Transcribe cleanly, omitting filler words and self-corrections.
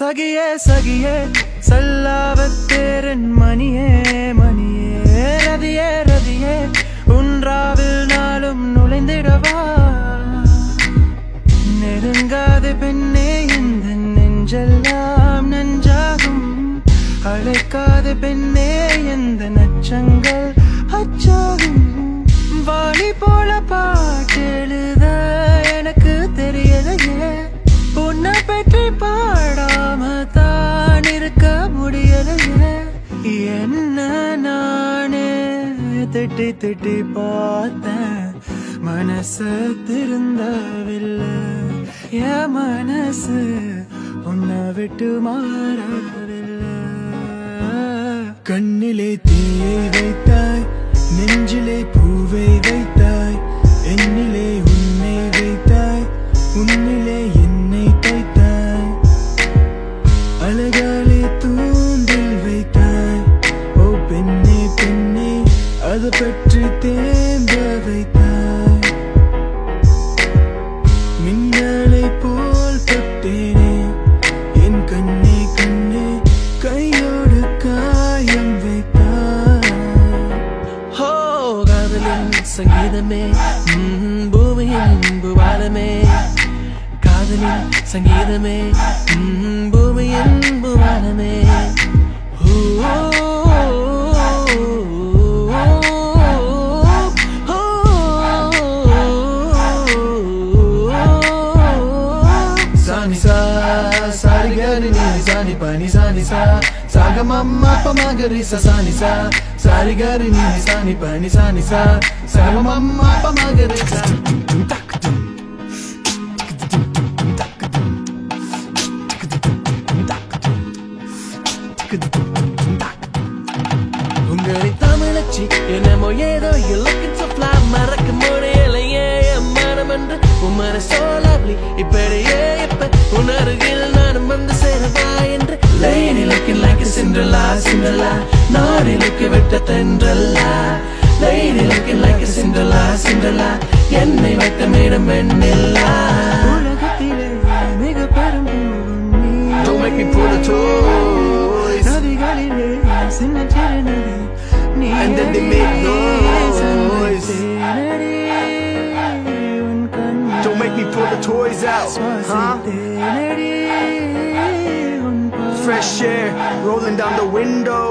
சகியே சகியே சல்லாபத்தேரன் மணியே மணியே ரதியே ரதியே உன்றாவில் நாளும் நுழைந்திடவா நெருங்காத பெண்ணே இந்த நெஞ்செல்லாம் நஞ்சாகும் அழைக்காத பெண்ணே எந்த நச்சங்கள் அச்சாகும் வாலி போல பாட்டெழுத எனக்கு தெரியலையே உன்னை பற்றி பாடாம தான் இருக்க முடியலையே என்ன நானே திட்டி திட்டி பார்த்தேன் மனசு திருந்தவில்லை என் மனசு உன்னை விட்டு மாறவில்லை கண்ணிலே தீயை வைத்தாய் நெஞ்சிலே பூவை வைத்தாய் என்னிலே உன்னை வைத்தாய் உன்னிலே என்னை தைத்தாய் அழகாலே தூண்டில் வைத்தாய் ஓ பெண்ணே பெண்ணே அது பற்றி தேம்ப வைத்தாய் மின்னலை போல் தொட்டேனே என் கண்ணே கண்ணே கையோடு காயம் வைத்தாய் ஹோ காதலின் சங்கீதமே பூமியின் பூவாலமே காதலின் சங்கீதமே பூமியின் பூவாலமே Sani pani sani sa saga mamma pamagari sa sani sa sari gari ni sani pani sani sa saga mamma pamagari sa உங்களை தமிழச்சி என்னமோ ஏதோ you looking so fly மறக்க முடியலையே மனம் என்று உமர so lovely இப்படியே இப்ப உணர்கில் நானும் வந்து சேரவா என்று lady looking like a Cinderella Cinderella naughty looking விட்ட தென்றல்லா lady looking like a Cinderella Cinderella என்னை வைத்த மேடம் வெண்ணிலா உலகத்திலே மிக பெரும் நீ don't make me pull the toys நதிகளிலே சின்ன சிறு நீ and then they make noise don't make me pull the toys out huh fresh air rolling down the window